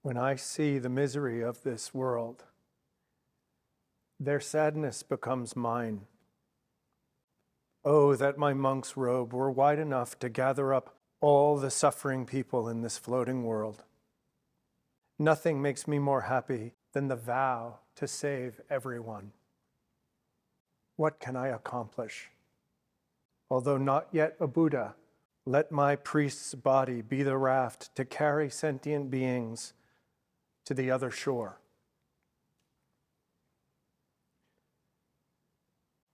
When I see the misery of this world, their sadness becomes mine. Oh, that my monk's robe were wide enough to gather up all the suffering people in this floating world. Nothing makes me more happy than the vow to save everyone. What can I accomplish? Although not yet a Buddha, let my priest's body be the raft to carry sentient beings to the other shore.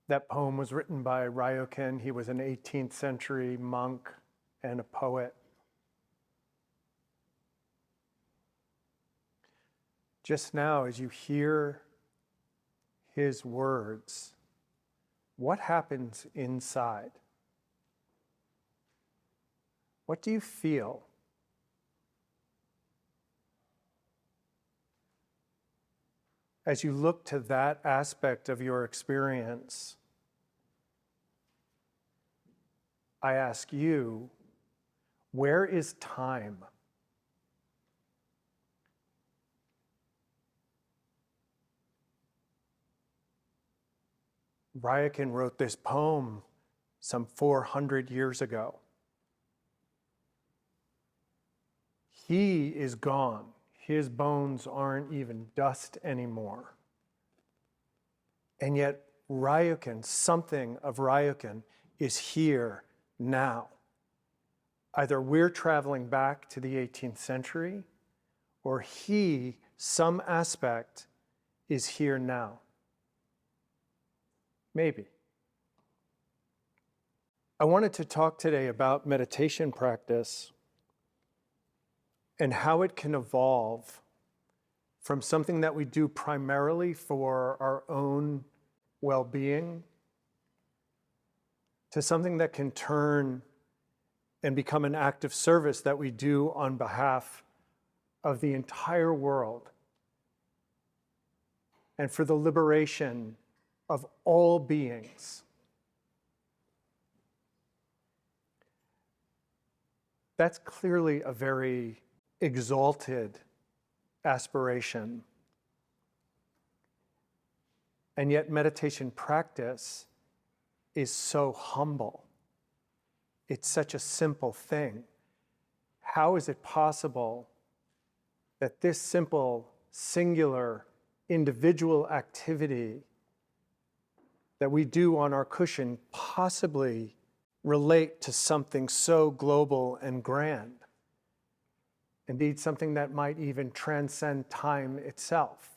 That poem was written by Ryokan. He was an 18th century monk and a poet. Just now, as you hear his words, what happens inside? What do you feel? As you look to that aspect of your experience, I ask you, where is time? Ryokan wrote this poem some 400 years ago. He is gone. His bones aren't even dust anymore. And yet Ryokan, something of Ryokan, is here now. Either we're traveling back to the 18th century, or he, some aspect, is here now. Maybe. I wanted to talk today about meditation practice and how it can evolve from something that we do primarily for our own well-being to something that can turn and become an act of service that we do on behalf of the entire world and for the liberation of all beings. That's clearly a very exalted aspiration. And yet meditation practice is so humble. It's such a simple thing. How is it possible that this simple, singular, individual activity that we do on our cushion possibly relate to something so global and grand? Indeed, something that might even transcend time itself.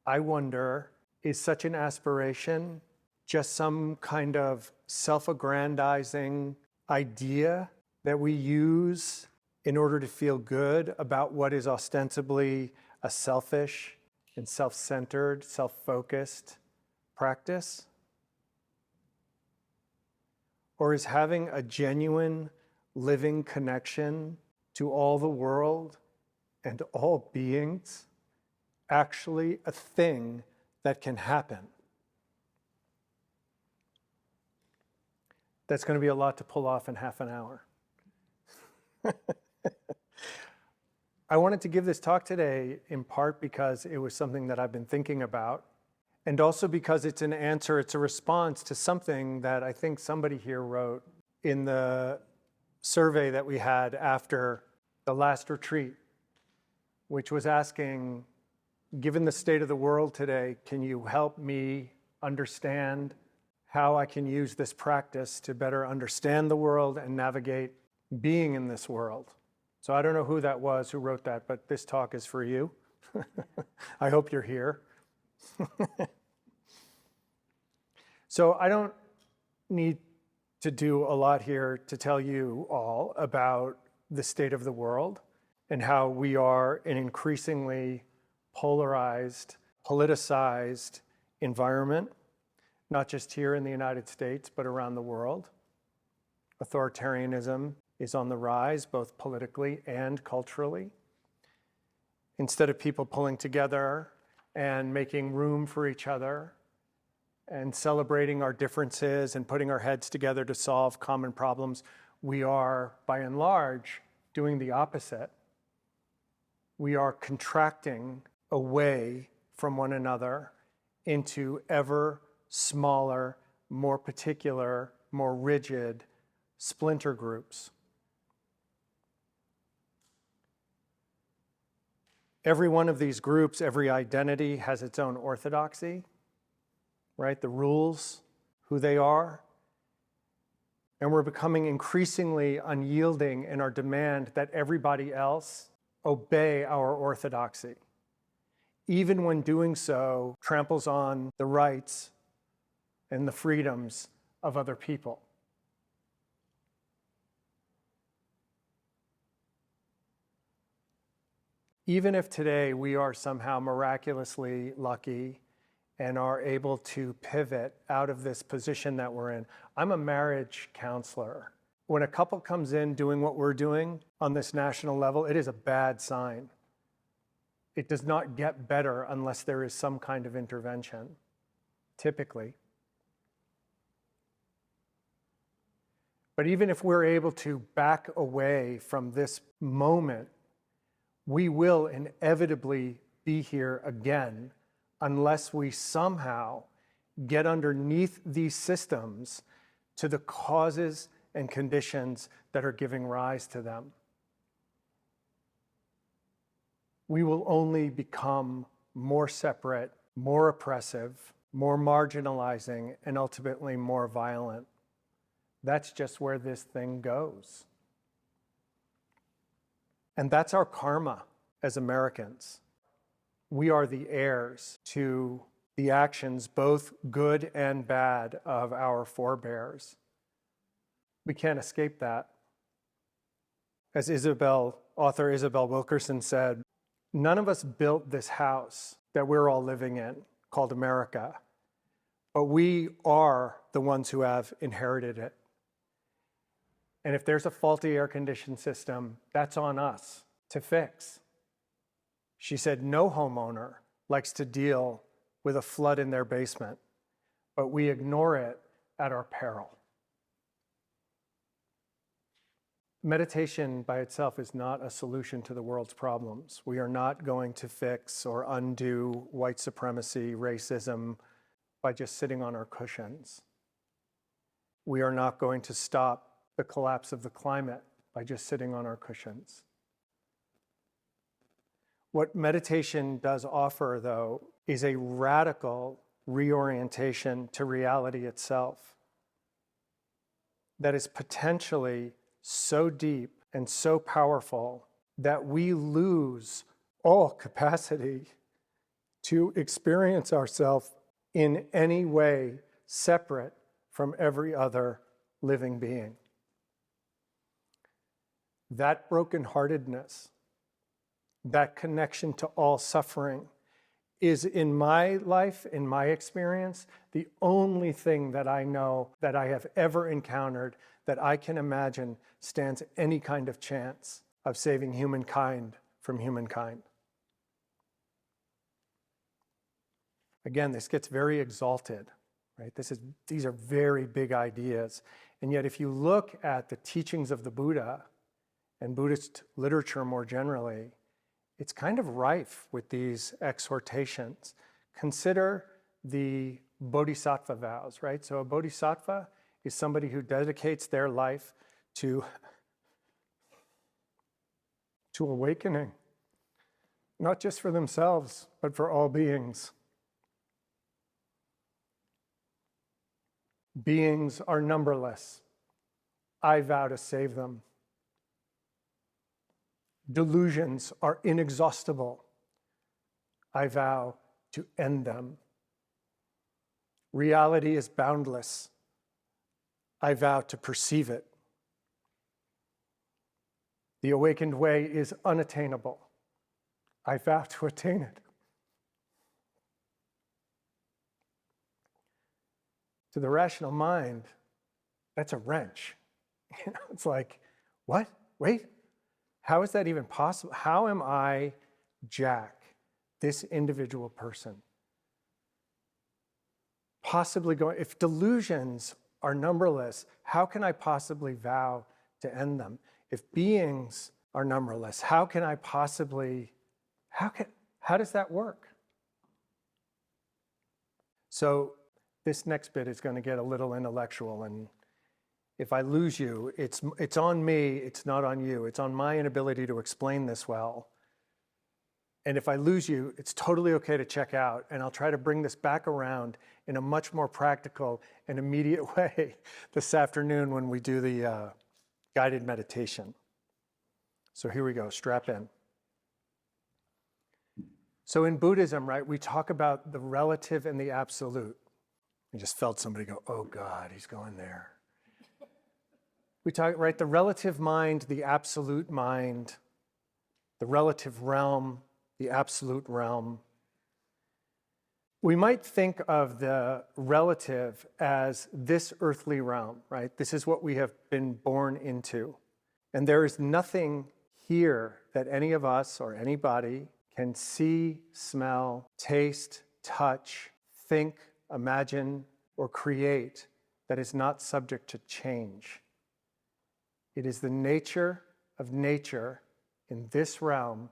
I wonder, is such an aspiration just some kind of self-aggrandizing idea that we use in order to feel good about what is ostensibly a selfish and self-centered, self-focused practice? Or is having a genuine, living connection to all the world and all beings actually a thing that can happen? That's going to be a lot to pull off in half an hour. I wanted to give this talk today in part because it was something that I've been thinking about, and also because it's an answer, it's a response to something that I think somebody here wrote in the survey that we had after the last retreat, which was asking, given the state of the world today, can you help me understand how I can use this practice to better understand the world and navigate being in this world? So I don't know who that was who wrote that, but this talk is for you. I hope you're here. So I don't need to do a lot here to tell you all about the state of the world and how we are an increasingly polarized, politicized environment, not just here in the United States, but around the world. Authoritarianism is on the rise, both politically and culturally. Instead of people pulling together and making room for each other and celebrating our differences and putting our heads together to solve common problems, we are, by and large, doing the opposite. We are contracting away from one another into ever smaller, more particular, more rigid splinter groups. Every one of these groups, every identity has its own orthodoxy, right? The rules, who they are. And we're becoming increasingly unyielding in our demand that everybody else obey our orthodoxy, even when doing so tramples on the rights and the freedoms of other people. Even if today we are somehow miraculously lucky and are able to pivot out of this position that we're in. I'm a marriage counselor. When a couple comes in doing what we're doing on this national level, it is a bad sign. It does not get better unless there is some kind of intervention, typically. But even if we're able to back away from this moment, we will inevitably be here again unless we somehow get underneath these systems to the causes and conditions that are giving rise to them. We will only become more separate, more oppressive, more marginalizing, and ultimately more violent. That's just where this thing goes. And that's our karma as Americans. We are the heirs to the actions, both good and bad, of our forebears. We can't escape that. As author Isabel Wilkerson said, none of us built this house that we're all living in, called America, but we are the ones who have inherited it. And if there's a faulty air conditioning system, that's on us to fix. She said no homeowner likes to deal with a flood in their basement, but we ignore it at our peril. Meditation by itself is not a solution to the world's problems. We are not going to fix or undo white supremacy, racism, by just sitting on our cushions. We are not going to stop the collapse of the climate by just sitting on our cushions. What meditation does offer, though, is a radical reorientation to reality itself that is potentially so deep and so powerful that we lose all capacity to experience ourselves in any way separate from every other living being. That brokenheartedness, that connection to all suffering, is in my life, in my experience, the only thing that I know that I have ever encountered that I can imagine stands any kind of chance of saving humankind from humankind. Again, this gets very exalted, right? These are very big ideas. And yet if you look at the teachings of the Buddha and Buddhist literature more generally, it's kind of rife with these exhortations. Consider the bodhisattva vows, right? So a bodhisattva is somebody who dedicates their life to awakening, not just for themselves, but for all beings. Beings are numberless. I vow to save them. Delusions are inexhaustible. I vow to end them. Reality is boundless. I vow to perceive it. The awakened way is unattainable. I vow to attain it. To the rational mind, that's a wrench. It's like, what? Wait, how is that even possible? How am I, Jack, this individual person, possibly going, if delusions are numberless, how can I possibly vow to end them. If beings are numberless, how can I possibly, how does that work? So this next bit is going to get a little intellectual, and if I lose you, it's on me, it's not on you. It's on my inability to explain this well. And if I lose you, it's totally okay to check out, and I'll try to bring this back around in a much more practical and immediate way this afternoon when we do the guided meditation. So here we go, strap in. So in Buddhism, right, we talk about the relative and the absolute. I just felt somebody go, oh God, he's going there. We talk, right, the relative mind, the absolute mind, the relative realm, the absolute realm. We might think of the relative as this earthly realm, right? This is what we have been born into. And there is nothing here that any of us or anybody can see, smell, taste, touch, think, imagine, or create that is not subject to change. It is the nature of nature in this realm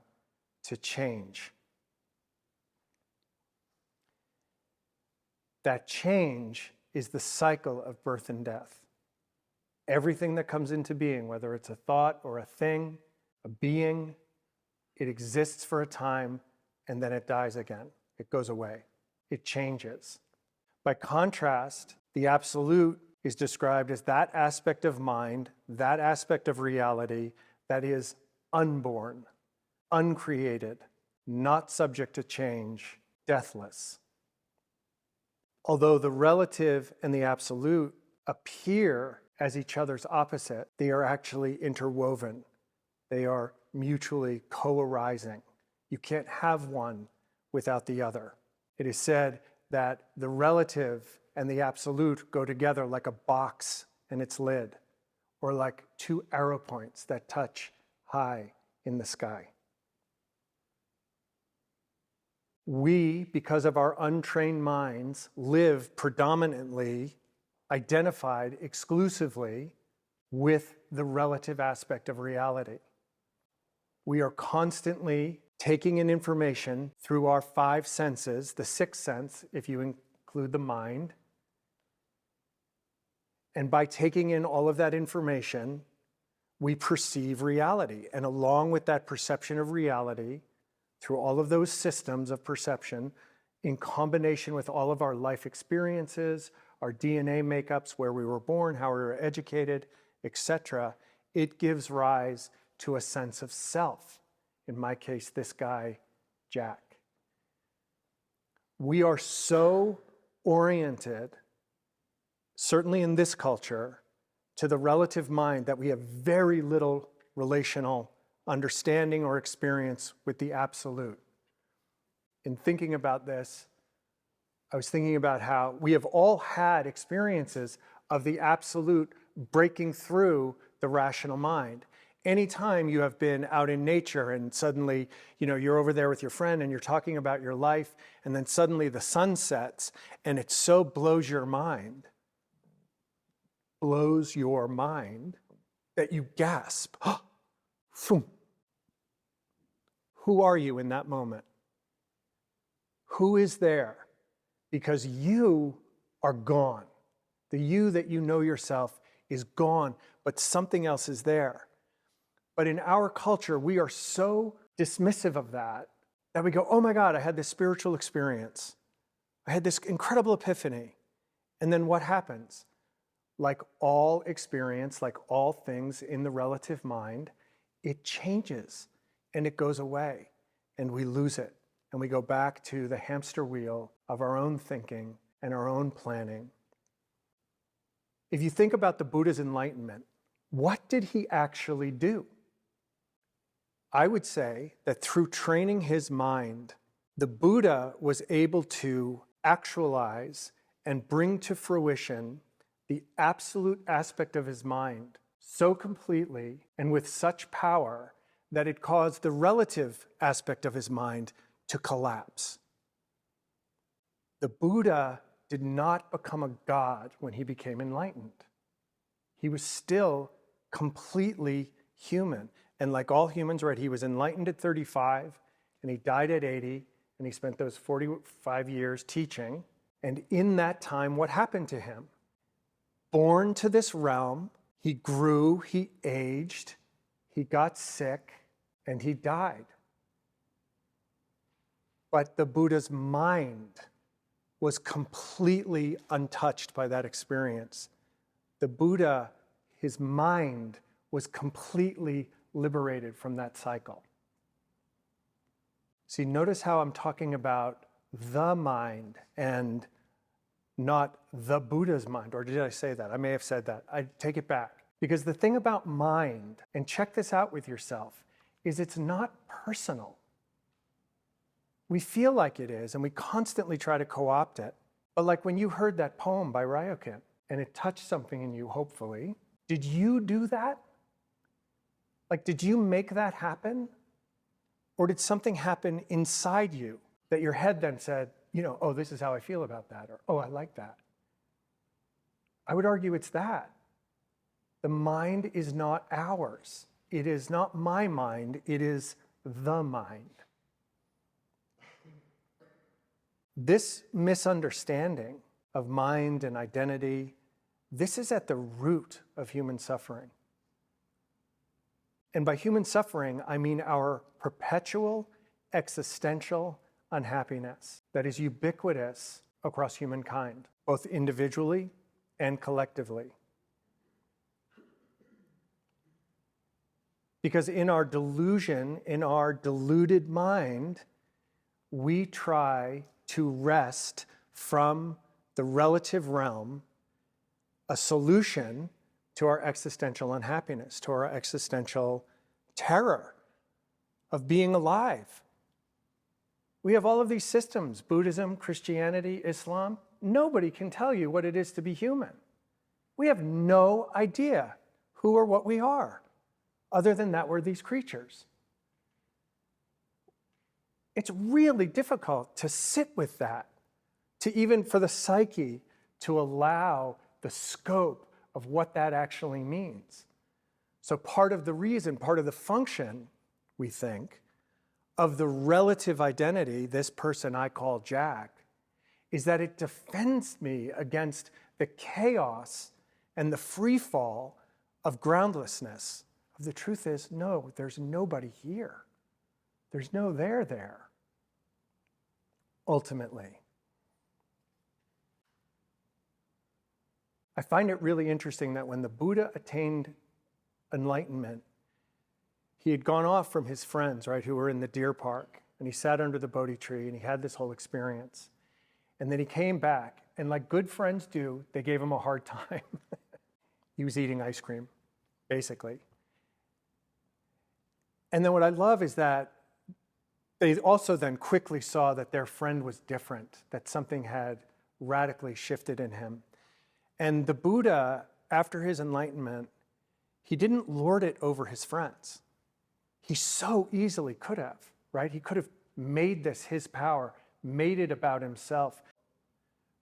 to change. That change is the cycle of birth and death. Everything that comes into being, whether it's a thought or a thing, a being, it exists for a time and then it dies again. It goes away. It changes. By contrast, the absolute is described as that aspect of mind, that aspect of reality that is unborn, uncreated, not subject to change, deathless. Although the relative and the absolute appear as each other's opposite, they are actually interwoven. They are mutually co-arising. You can't have one without the other. It is said that the relative and the absolute go together like a box and its lid, or like two arrow points that touch high in the sky. We, because of our untrained minds, live predominantly identified exclusively with the relative aspect of reality. We are constantly taking in information through our five senses, the sixth sense, if you include the mind. And by taking in all of that information, we perceive reality. And along with that perception of reality, through all of those systems of perception, in combination with all of our life experiences, our DNA makeups, where we were born, how we were educated, etc., it gives rise to a sense of self. In my case, this guy, Jack. We are so oriented, certainly in this culture, to the relative mind that we have very little relational understanding or experience with the absolute. In thinking about this, I was thinking about how we have all had experiences of the absolute breaking through the rational mind. Anytime you have been out in nature and suddenly, you're over there with your friend and you're talking about your life, and then suddenly the sun sets and it so blows your mind that you gasp. Who are you in that moment? Who is there? Because you are gone. The you that you know yourself is gone, but something else is there. But in our culture, we are so dismissive of that we go, oh my God, I had this spiritual experience. I had this incredible epiphany. And then what happens? Like all experience, like all things in the relative mind, it changes and it goes away and we lose it. And we go back to the hamster wheel of our own thinking and our own planning. If you think about the Buddha's enlightenment, what did he actually do? I would say that through training his mind, the Buddha was able to actualize and bring to fruition the absolute aspect of his mind so completely and with such power that it caused the relative aspect of his mind to collapse. The Buddha did not become a god when he became enlightened. He was still completely human. And like all humans, right, he was enlightened at 35 and he died at 80, and he spent those 45 years teaching. And in that time, what happened to him? Born to this realm, he grew, he aged, he got sick, and he died. But the Buddha's mind was completely untouched by that experience. The Buddha, his mind was completely liberated from that cycle. See, notice how I'm talking about the mind and not the Buddha's mind. Or did I say that? I may have said that. I take it back. Because the thing about mind, and check this out with yourself, is it's not personal. We feel like it is, and we constantly try to co-opt it. But like when you heard that poem by Ryokan, and it touched something in you, hopefully, did you do that? Like, did you make that happen? Or did something happen inside you that your head then said, oh, this is how I feel about that, or, oh, I like that? I would argue it's that. The mind is not ours. It is not my mind, it is the mind. This misunderstanding of mind and identity, this is at the root of human suffering. And by human suffering, I mean our perpetual existential unhappiness that is ubiquitous across humankind, both individually and collectively. Because in our delusion, in our deluded mind, we try to wrest from the relative realm a solution to our existential unhappiness, to our existential terror of being alive. We have all of these systems, Buddhism, Christianity, Islam. Nobody can tell you what it is to be human. We have no idea who or what we are, other than that we're these creatures. It's really difficult to sit with that, to even for the psyche to allow the scope of what that actually means. So part of the reason, part of the function, we think, of the relative identity, this person I call Jack, is that it defends me against the chaos and the free fall of groundlessness. The truth is, no, there's nobody here. There's no there, ultimately. I find it really interesting that when the Buddha attained enlightenment, he had gone off from his friends, right, who were in the deer park, and he sat under the Bodhi tree, and he had this whole experience. And then he came back, and like good friends do, they gave him a hard time. He was eating ice cream, basically. And then what I love is that they also then quickly saw that their friend was different, that something had radically shifted in him. And the Buddha, after his enlightenment, he didn't lord it over his friends. He so easily could have, right? He could have made this his power, made it about himself.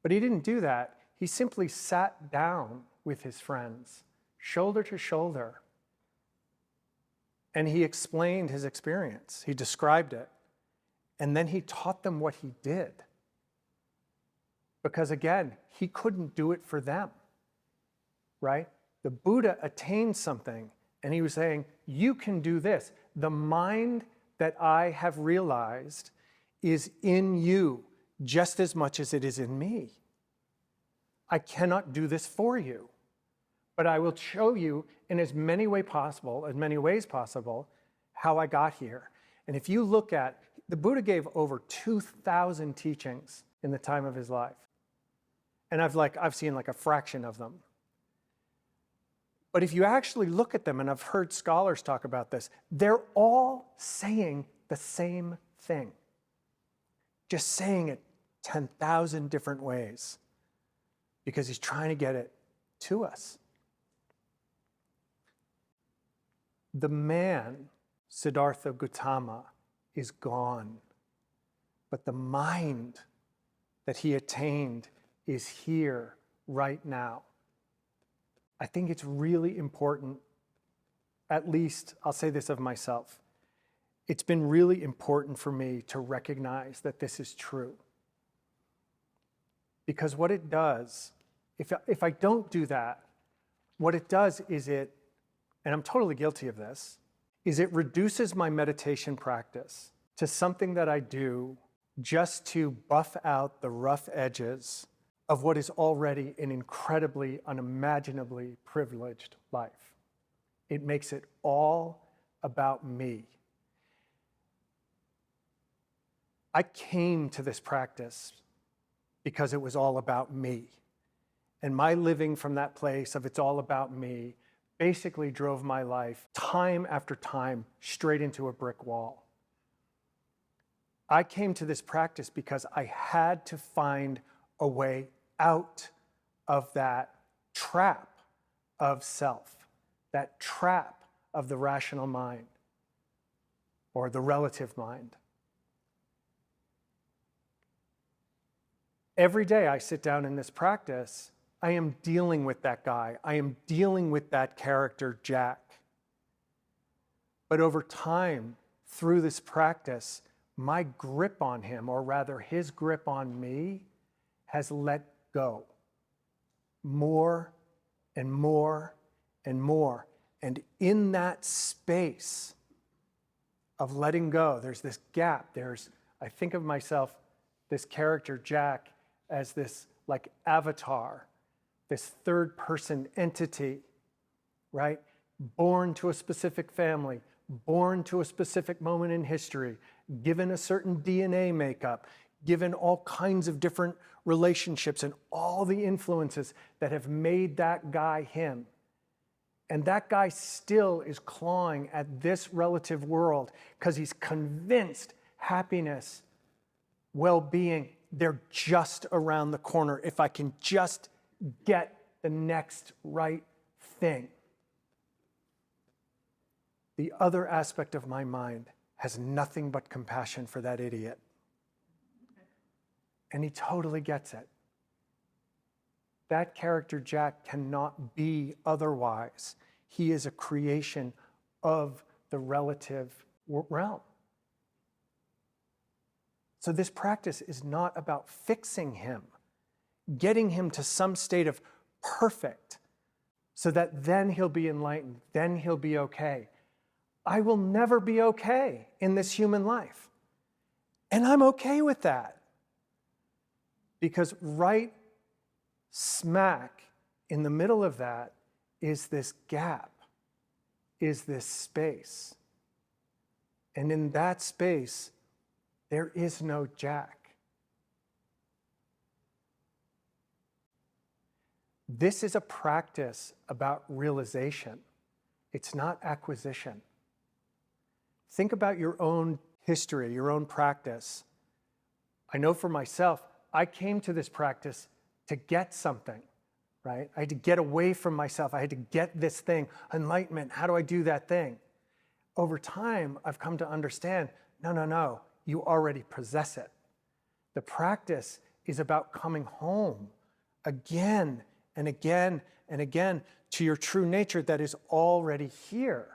But he didn't do that. He simply sat down with his friends, shoulder to shoulder, and he explained his experience. He described it. And then he taught them what he did. Because again, he couldn't do it for them, right? The Buddha attained something, and he was saying, you can do this. The mind that I have realized is in you just as much as it is in me. I cannot do this for you, but I will show you in as many ways possible, how I got here. And if you look at, the Buddha gave over 2,000 teachings in the time of his life. And I've seen like a fraction of them. But if you actually look at them, and I've heard scholars talk about this, they're all saying the same thing. Just saying it 10,000 different ways. Because he's trying to get it to us. The man, Siddhartha Gautama, is gone. But the mind that he attained is here right now. I think it's really important at least I'll say this of myself, it's been really important for me to recognize that this is true. Because what it does, if I don't do that, what it does is and I'm totally guilty of this, is it reduces my meditation practice to something that I do just to buff out the rough edges of what is already an incredibly, unimaginably privileged life. It makes it all about me. I came to this practice because it was all about me. And my living from that place of it's all about me basically drove my life time after time straight into a brick wall. I came to this practice because I had to find a way out of that trap of self, that trap of the rational mind or the relative mind. Every day I sit down in this practice, I am dealing with that guy. I am dealing with that character, Jack. But over time, through this practice, my grip on him, or rather his grip on me, has let go. More and more and more. And in that space of letting go, there's this gap. I think of myself, this character, Jack, as this like avatar, this third person entity, right? Born to a specific family, born to a specific moment in history, given a certain DNA makeup, given all kinds of different relationships and all the influences that have made that guy him. And that guy still is clawing at this relative world because he's convinced happiness, well-being, they're just around the corner if I can just get the next right thing. The other aspect of my mind has nothing but compassion for that idiot. And he totally gets it. That character, Jack, cannot be otherwise. He is a creation of the relative realm. So this practice is not about fixing him, getting him to some state of perfect, so that then he'll be enlightened, then he'll be okay. I will never be okay in this human life. And I'm okay with that. Because right smack in the middle of that is this gap, is this space. And in that space, there is no Jack. This is a practice about realization. It's not acquisition. Think about your own history, your own practice. I know for myself, I came to this practice to get something, right? I had to get away from myself. I had to get this thing, enlightenment. How do I do that thing? Over time, I've come to understand, no, you already possess it. The practice is about coming home again and again and again to your true nature that is already here.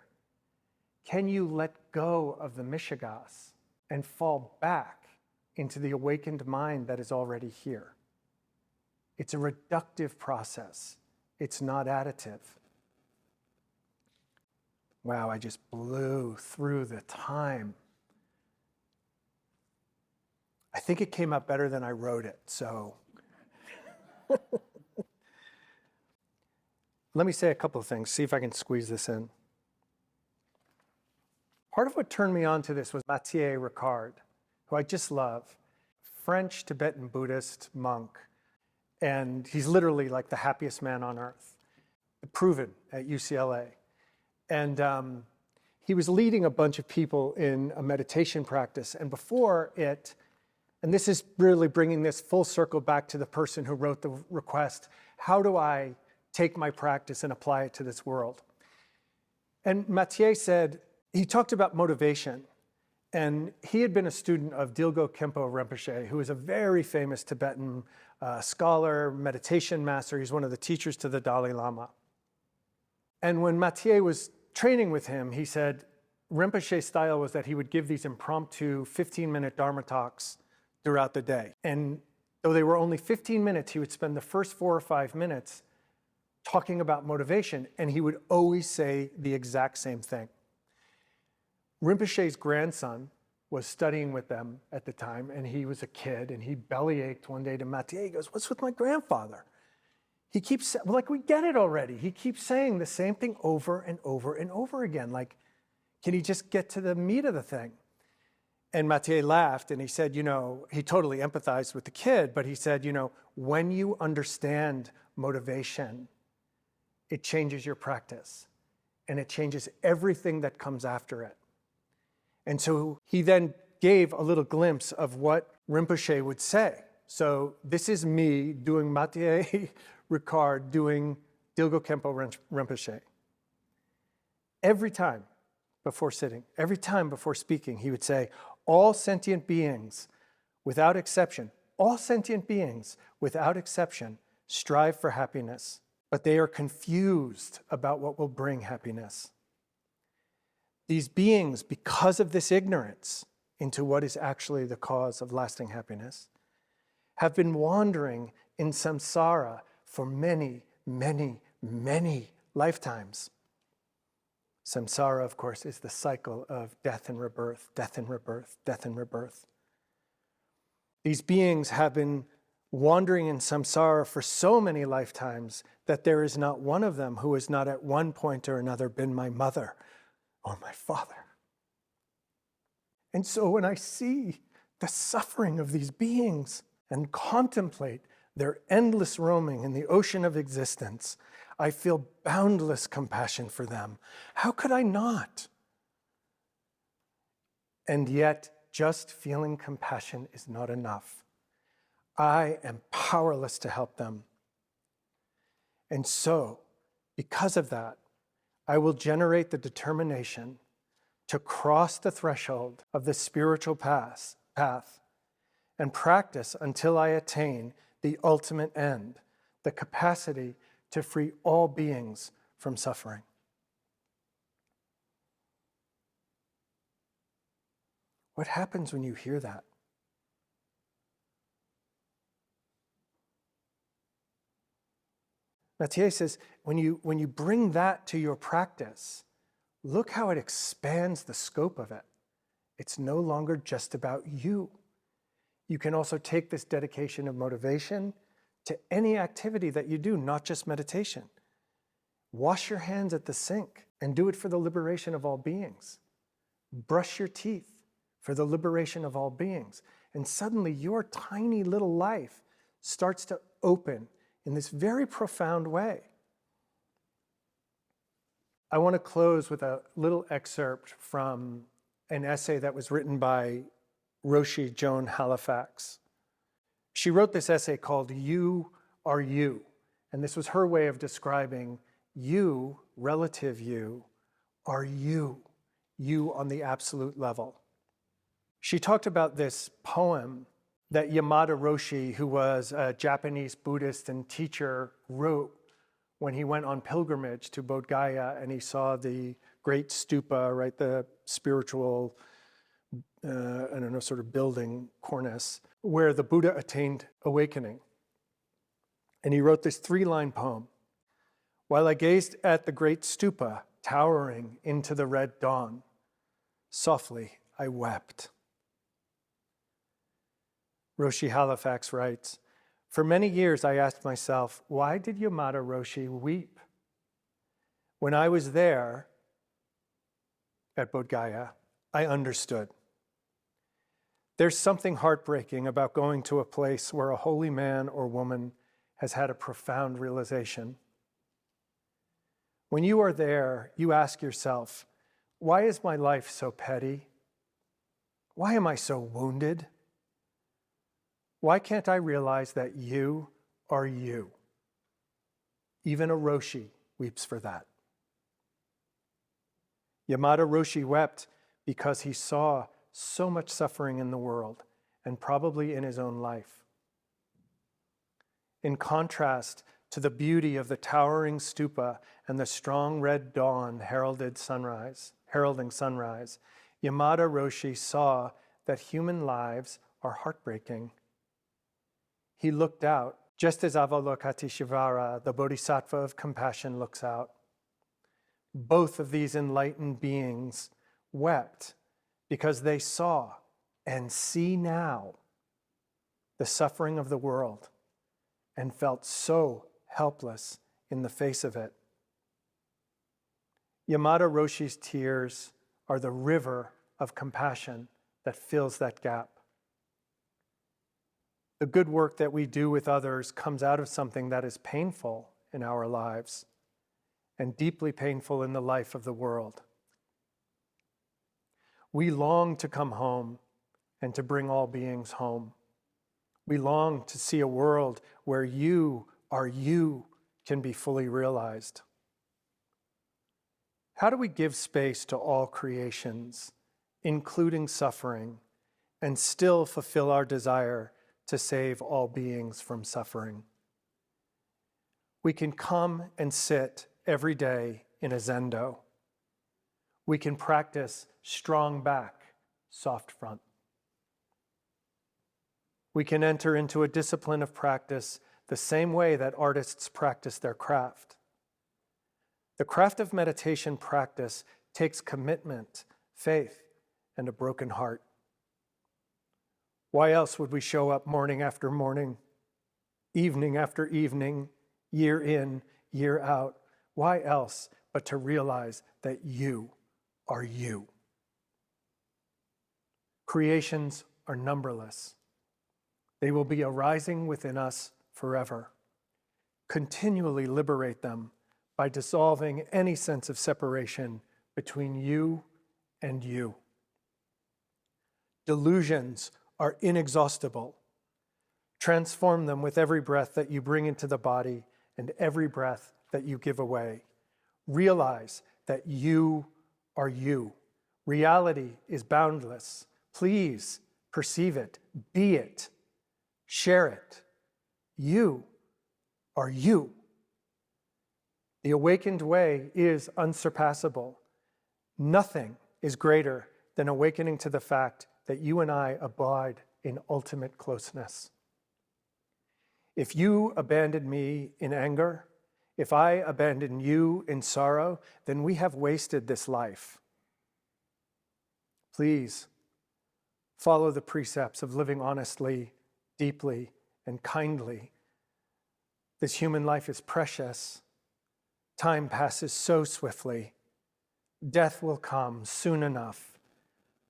Can you let go of the mishigas and fall back into the awakened mind that is already here? It's a reductive process. It's not additive. Wow, I just blew through the time. I think it came out better than I wrote it, so. Let me say a couple of things, see if I can squeeze this in. Part of what turned me on to this was Matthieu Ricard, who I just love, French Tibetan Buddhist monk. And he's literally like the happiest man on earth, proven at UCLA. And he was leading a bunch of people in a meditation practice. And before it, and this is really bringing this full circle back to the person who wrote the request, how do I take my practice and apply it to this world? And Matthieu said, he talked about motivation. And he had been a student of Dilgo Khenpo Rinpoche, who is a very famous Tibetan scholar, meditation master. He's one of the teachers to the Dalai Lama. And when Matthieu was training with him, he said Rinpoche's style was that he would give these impromptu 15-minute Dharma talks throughout the day. And though they were only 15 minutes, he would spend the first 4 or 5 minutes talking about motivation, and he would always say the exact same thing. Rinpoche's grandson was studying with them at the time, and he was a kid, and he bellyached one day to Mathieu. He goes, "What's with my grandfather? He keeps, like, we get it already. He keeps saying the same thing over and over and over again. Like, can he just get to the meat of the thing?" And Mathieu laughed, and he said, he totally empathized with the kid, but he said, when you understand motivation, it changes your practice, and it changes everything that comes after it. And so he then gave a little glimpse of what Rinpoche would say. So this is me doing Mathieu Ricard doing Dilgo Khenpo Rinpoche. Every time before sitting, every time before speaking, he would say, all sentient beings, without exception, strive for happiness, but they are confused about what will bring happiness. These beings, because of this ignorance into what is actually the cause of lasting happiness, have been wandering in samsara for many, many, many lifetimes. Samsara, of course, is the cycle of death and rebirth, death and rebirth, death and rebirth. These beings have been wandering in samsara for so many lifetimes that there is not one of them who has not at one point or another been my mother or my father. And so when I see the suffering of these beings and contemplate their endless roaming in the ocean of existence, I feel boundless compassion for them. How could I not? And yet, just feeling compassion is not enough. I am powerless to help them. And so, because of that, I will generate the determination to cross the threshold of the spiritual path and practice until I attain the ultimate end, the capacity to free all beings from suffering. What happens when you hear that? Mathieu says, when you bring that to your practice, look how it expands the scope of it. It's no longer just about you. You can also take this dedication of motivation to any activity that you do, not just meditation. Wash your hands at the sink and do it for the liberation of all beings. Brush your teeth for the liberation of all beings. And suddenly your tiny little life starts to open in this very profound way. I want to close with a little excerpt from an essay that was written by Roshi Joan Halifax. She wrote this essay called You Are You, and this was her way of describing you, relative you, are you on the absolute level. She talked about this poem that Yamada Roshi, who was a Japanese Buddhist and teacher, wrote when he went on pilgrimage to Bodh Gaya and he saw the great stupa, right, the spiritual, sort of building, cornice, where the Buddha attained awakening. And he wrote this 3-line poem. While I gazed at the great stupa towering into the red dawn, softly I wept. Roshi Halifax writes, for many years I asked myself, why did Yamada Roshi weep? When I was there at Bodh Gaya, I understood. There's something heartbreaking about going to a place where a holy man or woman has had a profound realization. When you are there, you ask yourself, why is my life so petty? Why am I so wounded? Why can't I realize that you are you? Even a Roshi weeps for that. Yamada Roshi wept because he saw so much suffering in the world and probably in his own life. In contrast to the beauty of the towering stupa and the strong red dawn heralding sunrise, Yamada Roshi saw that human lives are heartbreaking. He looked out, just as Avalokiteshvara, the bodhisattva of compassion, looks out. Both of these enlightened beings wept because they saw and see now the suffering of the world and felt so helpless in the face of it. Yamada Roshi's tears are the river of compassion that fills that gap. The good work that we do with others comes out of something that is painful in our lives and deeply painful in the life of the world. We long to come home and to bring all beings home. We long to see a world where you can be fully realized. How do we give space to all creations, including suffering, and still fulfill our desire to save all beings from suffering? We can come and sit every day in a zendo. We can practice strong back, soft front. We can enter into a discipline of practice the same way that artists practice their craft. The craft of meditation practice takes commitment, faith, and a broken heart. Why else would we show up morning after morning, evening after evening, year in, year out? Why else but to realize that you are you? Creations are numberless. They will be arising within us forever. Continually liberate them by dissolving any sense of separation between you and you. Delusions are inexhaustible. Transform them with every breath that you bring into the body and every breath that you give away. Realize that you are you. Reality is boundless. Please perceive it, be it, share it. You are you. The awakened way is unsurpassable. Nothing is greater than awakening to the fact that you and I abide in ultimate closeness. If you abandon me in anger, if I abandon you in sorrow, then we have wasted this life. Please follow the precepts of living honestly, deeply, and kindly. This human life is precious. Time passes so swiftly. Death will come soon enough.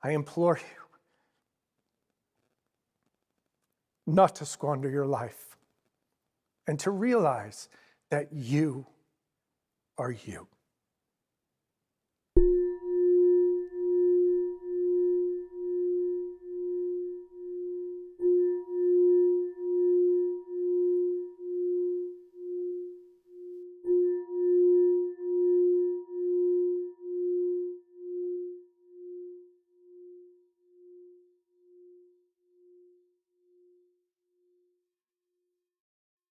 I implore you not to squander your life and to realize that you are you.